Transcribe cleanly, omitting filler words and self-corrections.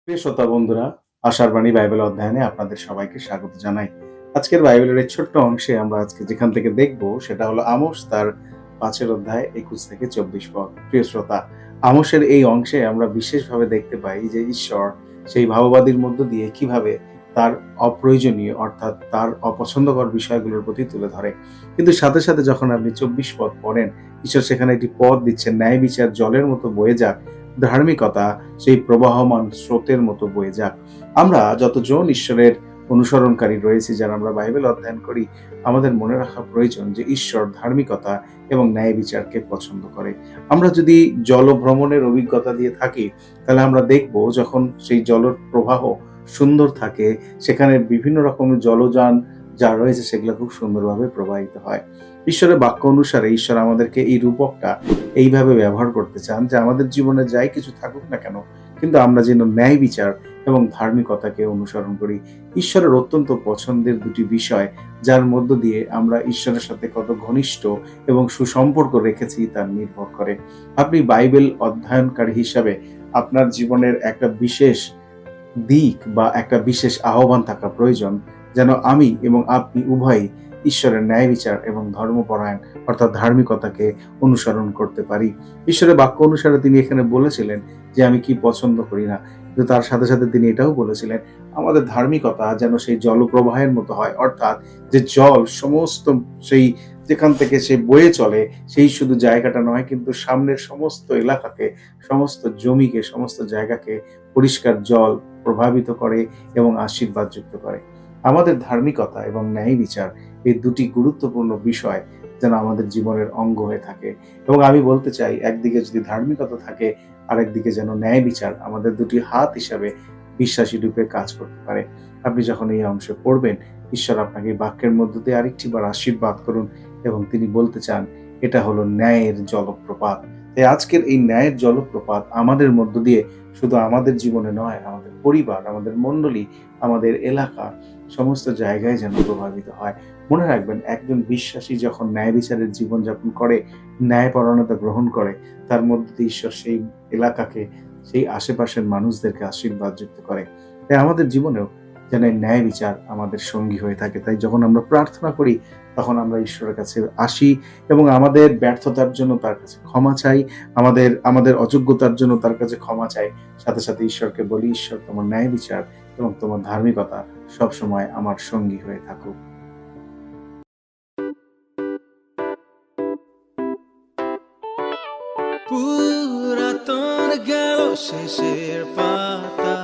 প্রিয় শ্রোতা বন্ধুরা, আশার বাণী বাইবেল অধ্যয়নে আপনাদের সবাইকে স্বাগত জানাই। আজকের বাইবেলের এই ছোট্ট অংশে আমরা আজকে যেখান থেকে দেখব সেটা হলো আমোস তার ৫ অধ্যায় ২১ থেকে ২৪ পদ। প্রিয় শ্রোতা, আমোসের এই অংশে আমরা বিশেষভাবে দেখতে পাই যে ঈশ্বর সেই ভাববাদীর মধ্য দিয়ে কিভাবে তার অপ্রয়োজনীয় অর্থাৎ তার অপছন্দকর বিষয়গুলোর প্রতি তুলে ধরে। কিন্তু সাথে, সাথে যখন আপনি ২৪ পদ পড়েন, ঈশ্বর সেখানে একটি পদ দিচ্ছেন, ন্যায় বিচার জলের মতো বয়ে যাক, ধার্মিকতা সেই প্রবাহমান স্রোতের মতো বয়ে যাক। আমরা যতজন ঈশ্বরের অনুসরণকারী রয়েছি, যারা আমরা বাইবেল অধ্যয়ন করি, আমাদের মনে রাখা প্রয়োজন যে ঈশ্বর ধার্মিকতা এবং ন্যায় বিচারকে পছন্দ করে। আমরা যদি জলভ্রমণের অভিজ্ঞতা দিয়ে থাকি, তাহলে আমরা দেখব যখন সেই জলের প্রবাহ সুন্দর থাকে, সেখানে বিভিন্ন রকমের জলযান যা রয়েছে সেগুলো খুব সুন্দরভাবে প্রবাহিত হয়। ঈশ্বরের বাক্য অনুসারে ঈশ্বর আমাদেরকে এই রূপকটা এইভাবে ব্যবহার করতে চান যে আমাদের জীবনে যাই কিছু থাকুক না কেন, কিন্তু আমরা যেন ন্যায় বিচার এবং ধার্মিকতাকে অনুসরণ করি। ঈশ্বরের অত্যন্ত পছন্দের দুটি বিষয়, যার মধ্য দিয়ে আমরা ঈশ্বরের সাথে কত ঘনিষ্ঠ এবং সুসম্পর্ক রেখেছি তার নির্ভর করে। আপনি বাইবেল অধ্যয়নকারী হিসাবে আপনার জীবনের একটা বিশেষ দিক বা একটা বিশেষ আহ্বান থাকা প্রয়োজন, যেন আমি এবং আপনি উভয়ই ঈশ্বরের ন্যায় বিচার এবং ধর্মপরায়ণ অর্থাৎ ধার্মিকতাকে অনুসরণ করতে পারি। ঈশ্বরের বাক্য অনুসারে তিনি এখানে বলেছিলেন যে আমি কি পছন্দ করি না, কিন্তু তার সাথে সাথে তিনি এটাও বলেছিলেন আমাদের ধার্মিকতা যেন সেই জলপ্রবাহের মতো হয়, অর্থাৎ যে জল সমস্ত সেই যেখান থেকে সে বয়ে চলে সেই শুধু জায়গাটা নয়, কিন্তু সামনের সমস্ত এলাকাকে, সমস্ত জমিকে, সমস্ত জায়গাকে পরিষ্কার জল প্রভাবিত করে এবং আশীর্বাদ যুক্ত করে। আমাদের ধার্মিকতা এবং ন্যায় বিচার এই দুটি গুরুত্বপূর্ণ বিষয় যেন আমাদের জীবনের অঙ্গ হয়ে থাকে। এবং আমি বলতে চাই, একদিকে যদি ধার্মিকতা থাকে, আরেকদিকে যেন ন্যায় বিচার আমাদের দুটি হাত হিসাবে বিশ্বাসী রূপে কাজ করতে পারে। আপনি যখন এই অংশে পড়বেন, ঈশ্বর আপনাকে এই বাক্যের মধ্য দিয়ে আরেকটি বার আশীর্বাদ করুন এবং তিনি বলতে চান এটা হলো ন্যায়ের জলপ্রপাত। তাই আজকের এই ন্যায়ের জলপ্রপাত আমাদের মধ্য দিয়ে শুধু আমাদের জীবনে নয়, আমাদের পরিবার, আমাদের মণ্ডলী, আমাদের এলাকা, সমস্ত জায়গায় যেন প্রভাবিত হয়। মনে রাখবেন, একজন বিশ্বাসী যখন ন্যায় বিচারের জীবনযাপন করে, ন্যায়পরায়ণতা গ্রহণ করে, তার মধ্য দিয়ে ঈশ্বর সেই এলাকাকে, সেই আশেপাশের মানুষদেরকে আশীর্বাদ যুক্ত করে। তাই আমাদের জীবনেও যেন এই ন্যায় বিচার আমাদের সঙ্গী হয়ে থাকে। তাই যখন আমরা প্রার্থনা করি, তখন আমরা ঈশ্বরের কাছে আসি এবং আমাদের ব্যর্থতার জন্য তার কাছে ক্ষমা চাই, আমাদের অযোগ্যতার জন্য তার কাছে ক্ষমা চাই। সাথে, সাথে ঈশ্বরকে বলি, ঈশ্বর তোমার ন্যায় বিচার এবং তোমার ধার্মিকতা সবসময় আমার সঙ্গী হয়ে থাকুক। পুরাতন গেল শেষের পাতা,